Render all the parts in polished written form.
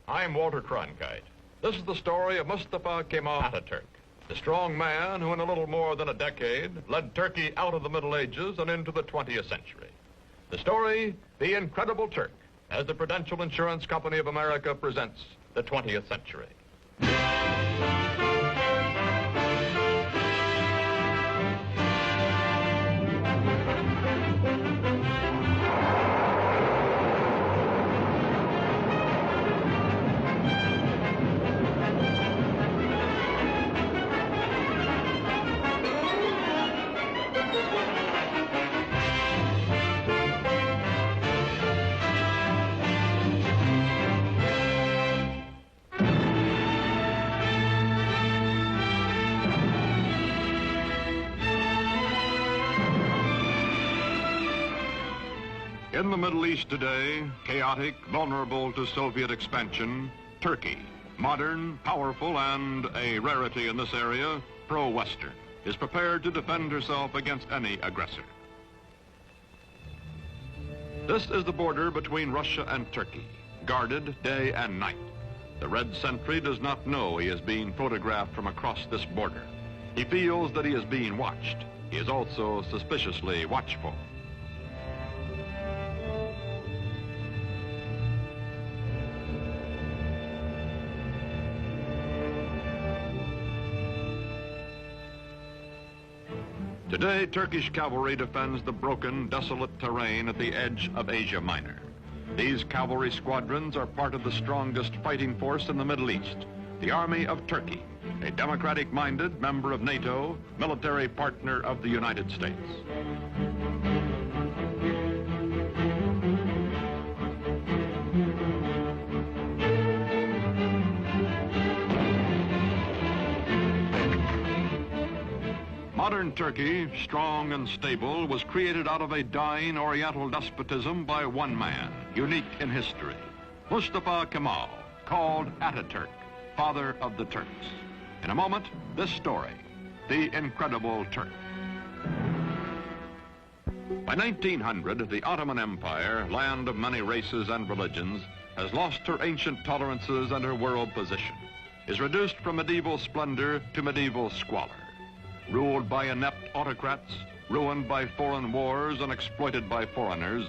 I'm Walter Cronkite. This is the story of Mustafa Kemal Atatürk, the strong man who in a little more than a decade led Turkey out of the Middle Ages and into the 20th century. The story, The Incredible Turk, as the Prudential Insurance Company of America presents the 20th century. In the Middle East today, chaotic, vulnerable to Soviet expansion, Turkey, modern, powerful, and a rarity in this area, pro-Western, is prepared to defend herself against any aggressor. This is the border between Russia and Turkey, guarded day and night. The red sentry does not know he is being photographed from across this border. He feels that he is being watched. He is also suspiciously watchful. Today, Turkish cavalry defends the broken, desolate terrain at the edge of Asia Minor. These cavalry squadrons are part of the strongest fighting force in the Middle East, the Army of Turkey, a democratic-minded member of NATO, military partner of the United States. Modern Turkey, strong and stable, was created out of a dying Oriental despotism by one man, unique in history, Mustafa Kemal, called Atatürk, father of the Turks. In a moment, this story, The Incredible Turk. By 1900, the Ottoman Empire, land of many races and religions, has lost her ancient tolerances and her world position, is reduced from medieval splendor to medieval squalor. Ruled by inept autocrats, ruined by foreign wars and exploited by foreigners,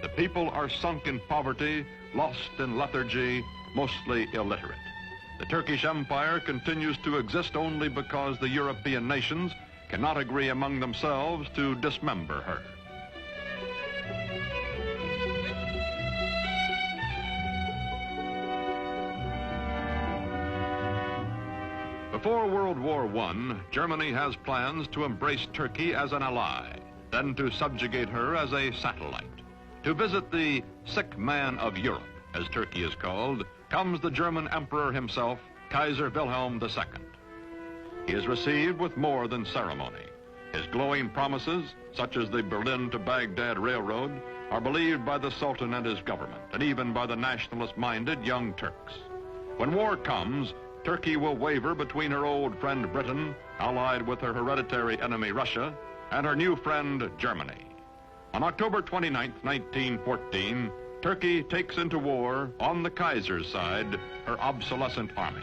the people are sunk in poverty, lost in lethargy, mostly illiterate. The Turkish Empire continues to exist only because the European nations cannot agree among themselves to dismember her. Before World War I, Germany has plans to embrace Turkey as an ally, then to subjugate her as a satellite. To visit the sick man of Europe, as Turkey is called, comes the German emperor himself, Kaiser Wilhelm II. He is received with more than ceremony. His glowing promises, such as the Berlin to Baghdad Railroad, are believed by the Sultan and his government, and even by the nationalist-minded Young Turks. When war comes, Turkey will waver between her old friend Britain, allied with her hereditary enemy Russia, and her new friend Germany. On October 29, 1914, Turkey takes into war, on the Kaiser's side, her obsolescent army.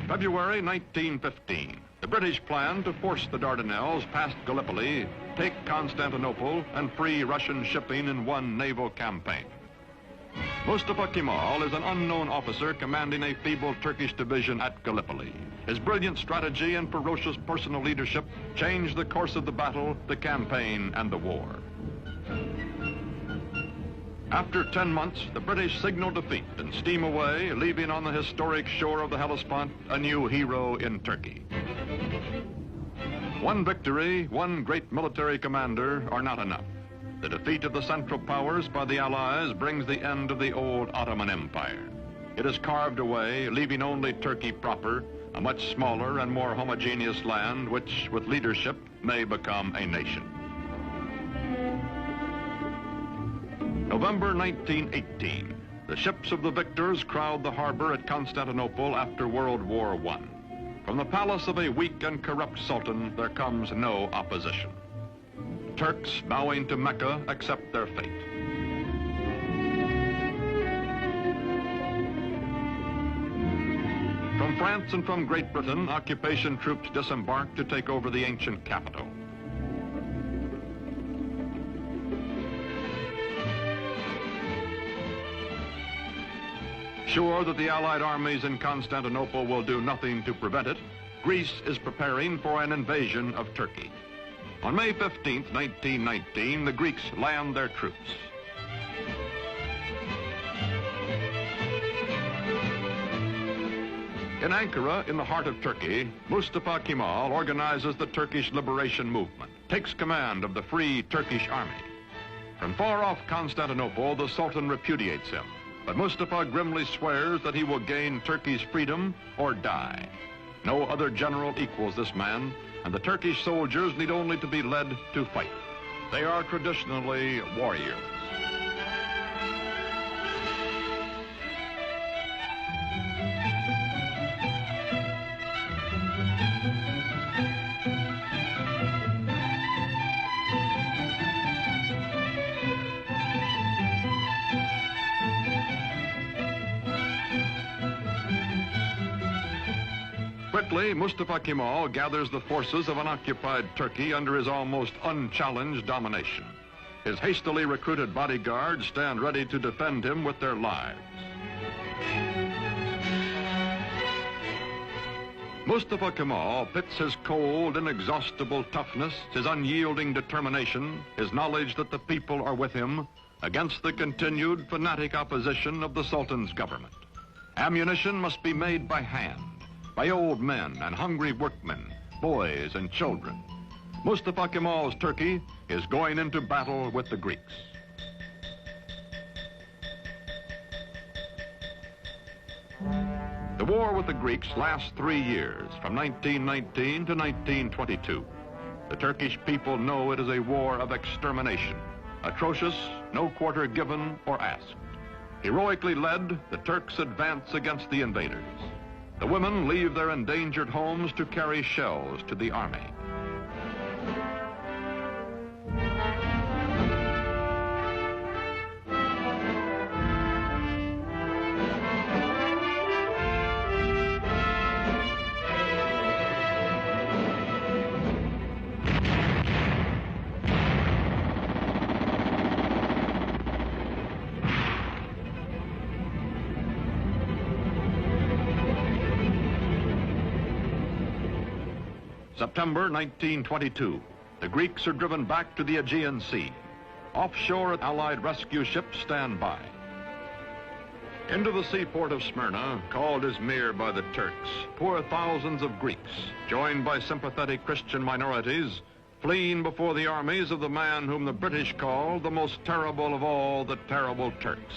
February 1915, the British plan to force the Dardanelles past Gallipoli, take Constantinople, and free Russian shipping in one naval campaign. Mustafa Kemal is an unknown officer commanding a feeble Turkish division at Gallipoli. His brilliant strategy and ferocious personal leadership changed the course of the battle, the campaign, and the war. After 10 months, the British signal defeat and steam away, leaving on the historic shore of the Hellespont a new hero in Turkey. One victory, one great military commander are not enough. The defeat of the Central Powers by the Allies brings the end of the old Ottoman Empire. It is carved away, leaving only Turkey proper, a much smaller and more homogeneous land which, with leadership, may become a nation. November 1918. The ships of the victors crowd the harbor at Constantinople after World War I. From the palace of a weak and corrupt sultan, there comes no opposition. Turks bowing to Mecca accept their fate. From France and from Great Britain, occupation troops disembark to take over the ancient capital. Sure that the Allied armies in Constantinople will do nothing to prevent it, Greece is preparing for an invasion of Turkey. On May 15, 1919, the Greeks land their troops. In Ankara, in the heart of Turkey, Mustafa Kemal organizes the Turkish liberation movement, takes command of the Free Turkish Army. From far off Constantinople, the Sultan repudiates him, but Mustafa grimly swears that he will gain Turkey's freedom or die. No other general equals this man, and the Turkish soldiers need only to be led to fight. They are traditionally warriors. Quickly, Mustafa Kemal gathers the forces of an occupied Turkey under his almost unchallenged domination. His hastily recruited bodyguards stand ready to defend him with their lives. Mustafa Kemal pits his cold, inexhaustible toughness, his unyielding determination, his knowledge that the people are with him, against the continued fanatic opposition of the Sultan's government. Ammunition must be made by hand, by old men and hungry workmen, boys and children. Mustafa Kemal's Turkey is going into battle with the Greeks. The war with the Greeks lasts 3 years, from 1919 to 1922. The Turkish people know it is a war of extermination, atrocious, no quarter given or asked. Heroically led, the Turks advance against the invaders. The women leave their endangered homes to carry shells to the army. September 1922, the Greeks are driven back to the Aegean Sea. Offshore, Allied rescue ships stand by. Into the seaport of Smyrna, called Izmir by the Turks, pour thousands of Greeks, joined by sympathetic Christian minorities, fleeing before the armies of the man whom the British call the most terrible of all the terrible Turks.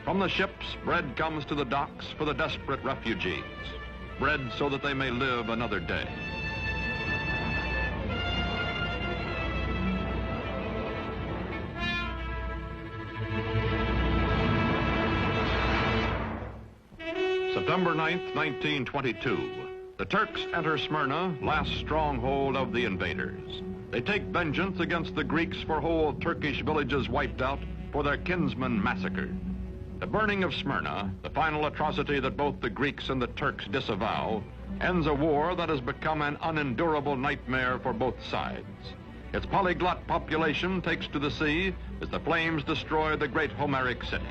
From the ships, bread comes to the docks for the desperate refugees. Bread so that they may live another day. September 9th, 1922. The Turks enter Smyrna, last stronghold of the invaders. They take vengeance against the Greeks for whole Turkish villages wiped out, for their kinsmen massacred. The burning of Smyrna, the final atrocity that both the Greeks and the Turks disavow, ends a war that has become an unendurable nightmare for both sides. Its polyglot population takes to the sea as the flames destroy the great Homeric city.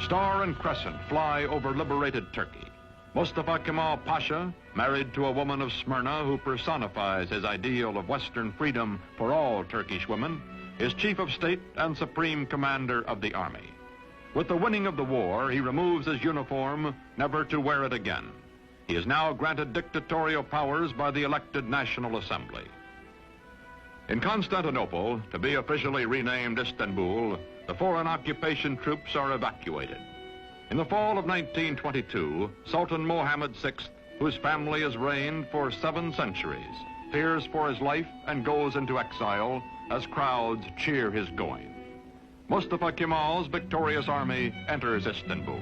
Star and crescent fly over liberated Turkey. Mustafa Kemal Pasha, married to a woman of Smyrna who personifies his ideal of Western freedom for all Turkish women, is chief of state and supreme commander of the army. With the winning of the war, he removes his uniform, never to wear it again. He is now granted dictatorial powers by the elected National Assembly. In Constantinople, to be officially renamed Istanbul, the foreign occupation troops are evacuated. In the fall of 1922, Sultan Mohammed VI, whose family has reigned for 7 centuries, fears for his life and goes into exile as crowds cheer his going. Mustafa Kemal's victorious army enters Istanbul.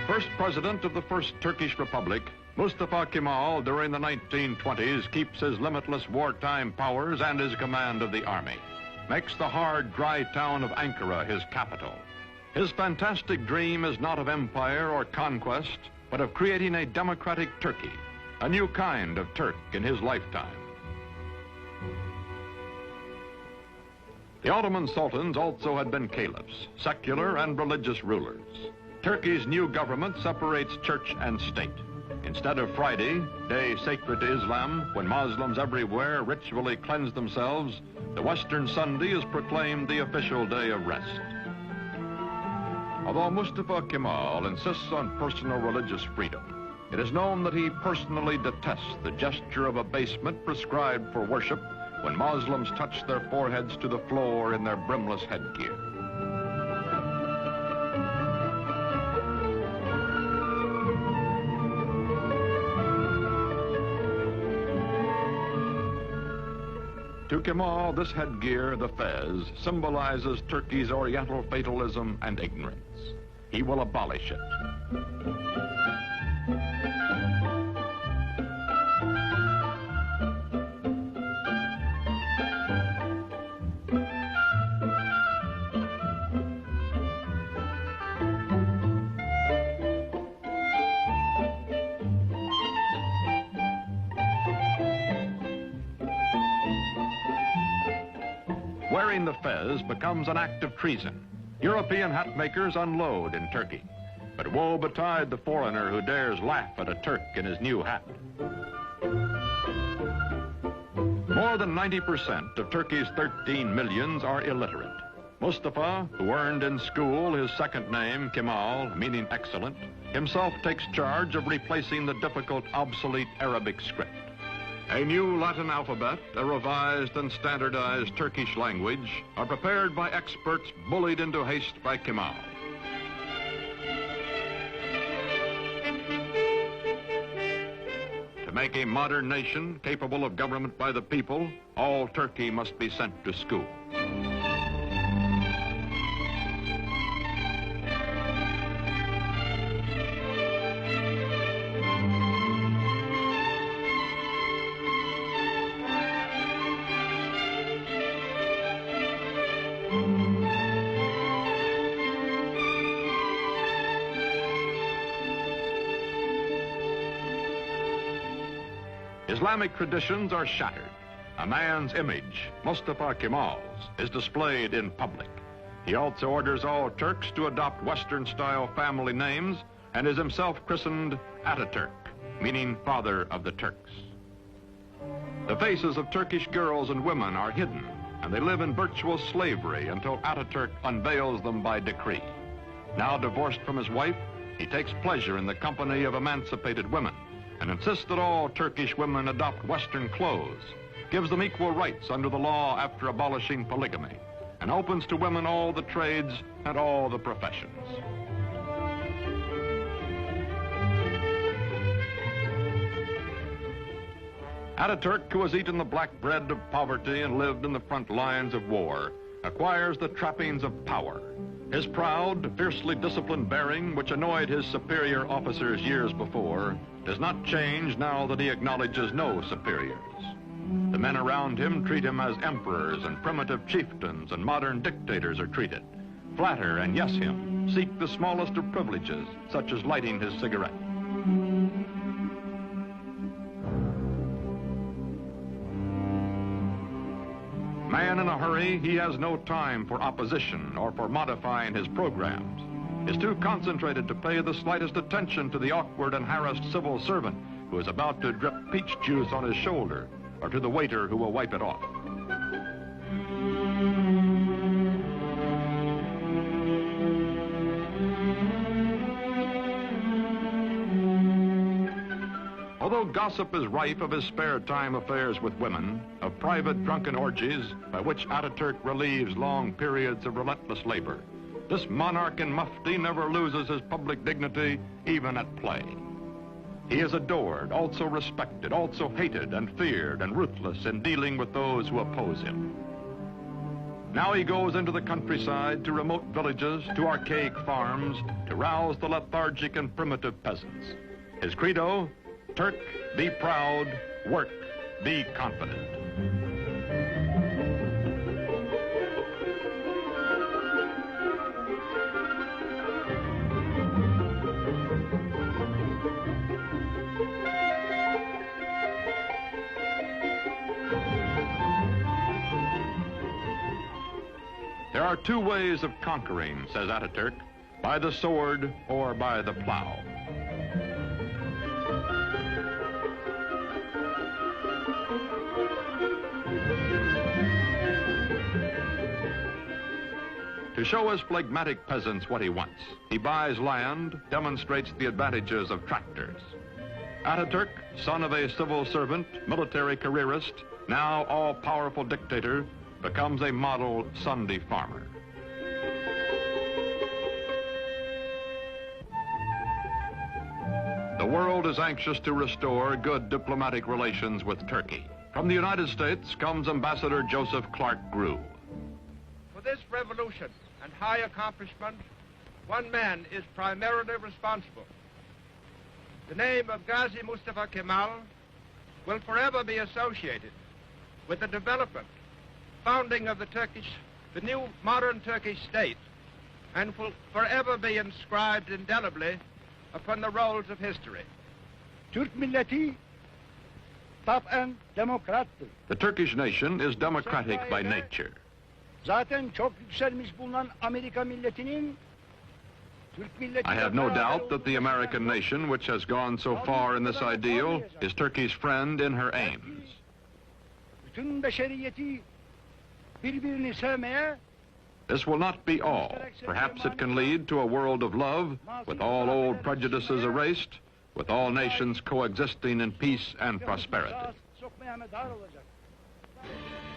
First president of the First Turkish Republic, Mustafa Kemal, during the 1920s, keeps his limitless wartime powers and his command of the army, makes the hard, dry town of Ankara his capital. His fantastic dream is not of empire or conquest, but of creating a democratic Turkey, a new kind of Turk in his lifetime. The Ottoman sultans also had been caliphs, secular and religious rulers. Turkey's new government separates church and state. Instead of Friday, day sacred to Islam, when Muslims everywhere ritually cleanse themselves, the Western Sunday is proclaimed the official day of rest. Although Mustafa Kemal insists on personal religious freedom, it is known that he personally detests the gesture of abasement prescribed for worship when Muslims touch their foreheads to the floor in their brimless headgear. To Kemal, this headgear, the fez, symbolizes Turkey's Oriental fatalism and ignorance. He will abolish it. Wearing the fez becomes an act of treason. European hat makers unload in Turkey. But woe betide the foreigner who dares laugh at a Turk in his new hat. More than 90% of Turkey's 13 millions are illiterate. Mustafa, who earned in school his second name, Kemal, meaning excellent, himself takes charge of replacing the difficult, obsolete Arabic script. A new Latin alphabet, a revised and standardized Turkish language are prepared by experts bullied into haste by Kemal. To make a modern nation capable of government by the people, all Turkey must be sent to school. Islamic traditions are shattered. A man's image, Mustafa Kemal's, is displayed in public. He also orders all Turks to adopt Western-style family names and is himself christened Atatürk, meaning father of the Turks. The faces of Turkish girls and women are hidden, and they live in virtual slavery until Atatürk unveils them by decree. Now divorced from his wife, he takes pleasure in the company of emancipated women and insists that all Turkish women adopt Western clothes, gives them equal rights under the law after abolishing polygamy, and opens to women all the trades and all the professions. Atatürk, who has eaten the black bread of poverty and lived in the front lines of war, acquires the trappings of power. His proud, fiercely disciplined bearing, which annoyed his superior officers years before, does not change now that he acknowledges no superiors. The men around him treat him as emperors and primitive chieftains, and modern dictators are treated. Flatter and yes him, seek the smallest of privileges, such as lighting his cigarette. man in a hurry, he has no time for opposition or for modifying his programs. Is too concentrated to pay the slightest attention to the awkward and harassed civil servant who is about to drip peach juice on his shoulder, or to the waiter who will wipe it off. Although gossip is rife of his spare time affairs with women, of private drunken orgies by which Atatürk relieves long periods of relentless labor, this monarch in mufti never loses his public dignity, even at play. He is adored, also respected, also hated and feared and ruthless in dealing with those who oppose him. Now he goes into the countryside, to remote villages, to archaic farms, to rouse the lethargic and primitive peasants. His credo, Turk, be proud, work, be confident. There are two ways of conquering, says Atatürk, by the sword or by the plow. To show his phlegmatic peasants what he wants, he buys land, demonstrates the advantages of tractors. Atatürk, son of a civil servant, military careerist, now all-powerful dictator, becomes a model Sunday farmer. The world is anxious to restore good diplomatic relations with Turkey. From the United States comes Ambassador Joseph Clark Grew. For this revolution and high accomplishment, one man is primarily responsible. The name of Gazi Mustafa Kemal will forever be associated with the development, founding of the new modern Turkish state, and will forever be inscribed indelibly upon the rolls of history. Türk milleti taben demokrattır. The Turkish nation is democratic by nature. Zaten çok yükselmiş bulunan Amerika milletinin Türk milleti. I have no doubt that the American nation, which has gone so far in this ideal, is Turkey's friend in her aims. Bütün beşeriyeti birbirini sevmeye. This will not be all. Perhaps it can lead to a world of love, with all old prejudices erased, with all nations coexisting in peace and prosperity.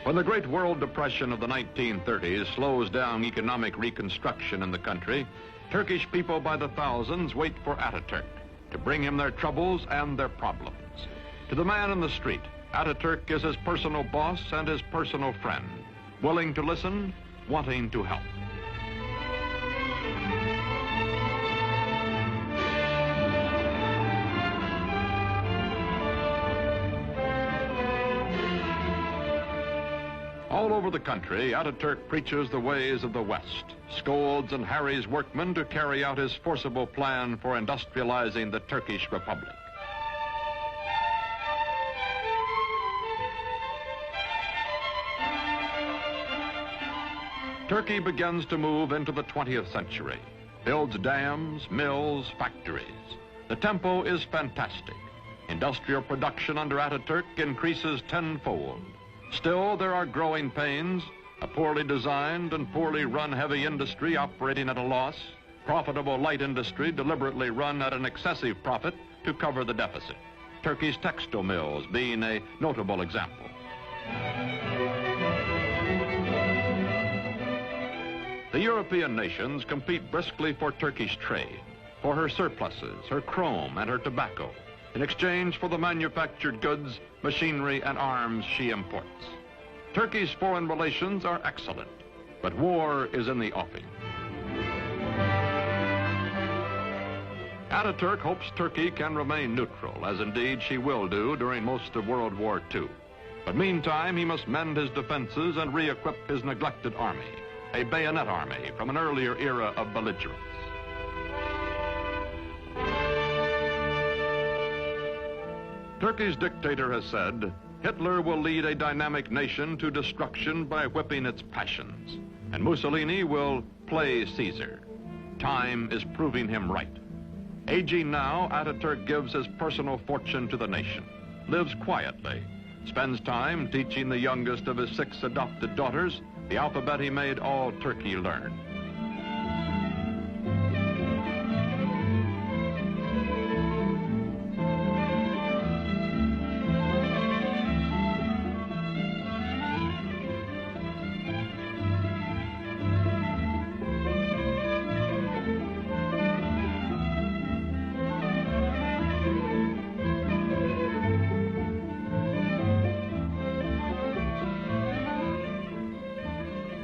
When the Great World Depression of the 1930s slows down economic reconstruction in the country, Turkish people by the thousands wait for Atatürk to bring him their troubles and their problems. To the man in the street, Atatürk is his personal boss and his personal friend, willing to listen, wanting to help. All over the country, Atatürk preaches the ways of the West, scolds and harries workmen to carry out his forcible plan for industrializing the Turkish Republic. Turkey begins to move into the 20th century, builds dams, mills, factories. The tempo is fantastic. Industrial production under Atatürk increases tenfold. Still, there are growing pains, a poorly designed and poorly run heavy industry operating at a loss, profitable light industry deliberately run at an excessive profit to cover the deficit. Turkey's textile mills being a notable example. The European nations compete briskly for Turkish trade, for her surpluses, her chrome, and her tobacco, in exchange for the manufactured goods, machinery, and arms she imports. Turkey's foreign relations are excellent, but war is in the offing. Atatürk hopes Turkey can remain neutral, as indeed she will do during most of World War II. But meantime, he must mend his defenses and re-equip his neglected army, a bayonet army from an earlier era of belligerence. Turkey's dictator has said, Hitler will lead a dynamic nation to destruction by whipping its passions, and Mussolini will play Caesar. Time is proving him right. Aging now, Atatürk gives his personal fortune to the nation, lives quietly, spends time teaching the youngest of his 6 adopted daughters the alphabet he made all Turkey learn.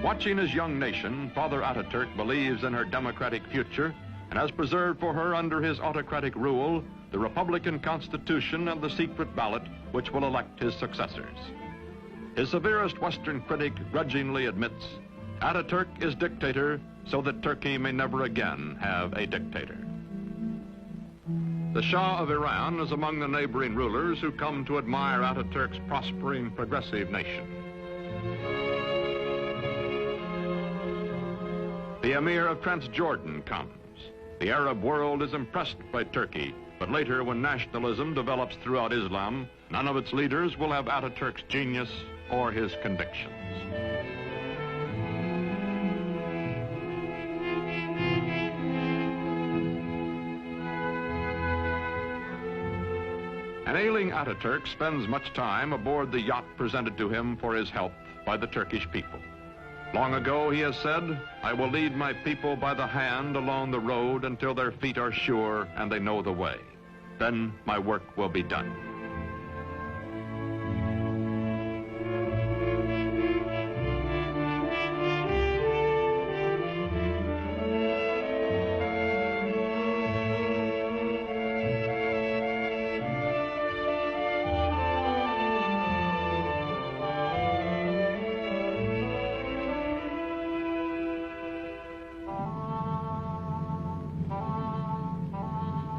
Watching his young nation, Father Atatürk believes in her democratic future and has preserved for her under his autocratic rule the Republican Constitution and the secret ballot which will elect his successors. His severest Western critic grudgingly admits, Atatürk is dictator so that Turkey may never again have a dictator. The Shah of Iran is among the neighboring rulers who come to admire Atatürk's prospering, progressive nation. The Emir of Transjordan comes. The Arab world is impressed by Turkey, but later when nationalism develops throughout Islam, none of its leaders will have Atatürk's genius or his convictions. An ailing Atatürk spends much time aboard the yacht presented to him for his health by the Turkish people. Long ago, he has said, I will lead my people by the hand along the road until their feet are sure and they know the way. Then my work will be done.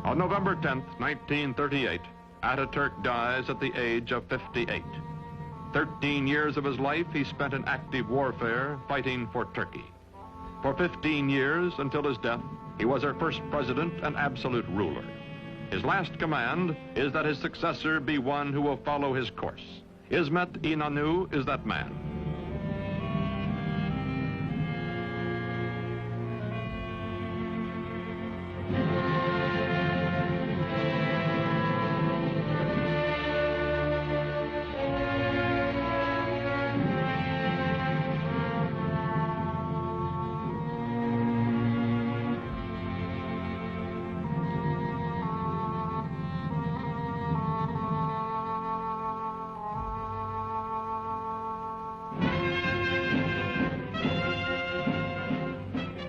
On November 10th, 1938, Atatürk dies at the age of 58. 13 years of his life he spent in active warfare fighting for Turkey. For 15 years, until his death, he was our first president and absolute ruler. His last command is that his successor be one who will follow his course. İsmet İnönü is that man.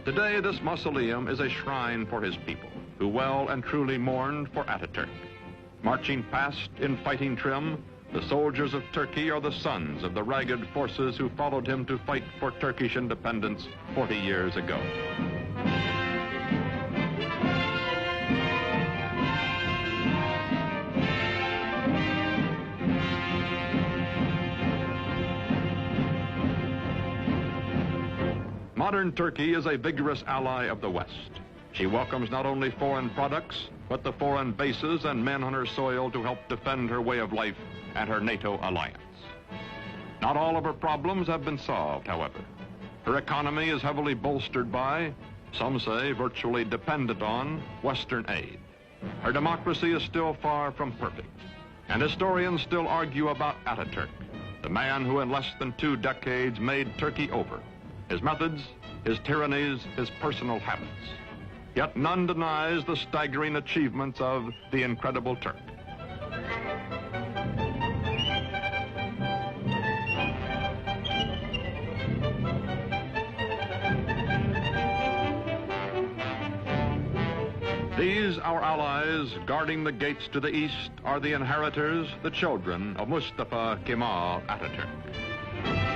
Today, this mausoleum is a shrine for his people, who well and truly mourned for Atatürk. Marching past in fighting trim, the soldiers of Turkey are the sons of the ragged forces who followed him to fight for Turkish independence 40 years ago. Modern Turkey is a vigorous ally of the West. She welcomes not only foreign products, but the foreign bases and men on her soil to help defend her way of life and her NATO alliance. Not all of her problems have been solved, however. Her economy is heavily bolstered by, some say virtually dependent on, Western aid. Her democracy is still far from perfect, and historians still argue about Atatürk, the man who in less than 2 decades made Turkey over. His methods, his tyrannies, his personal habits. Yet none denies the staggering achievements of the incredible Turk. These, our allies, guarding the gates to the east, are the inheritors, the children of Mustafa Kemal Atatürk.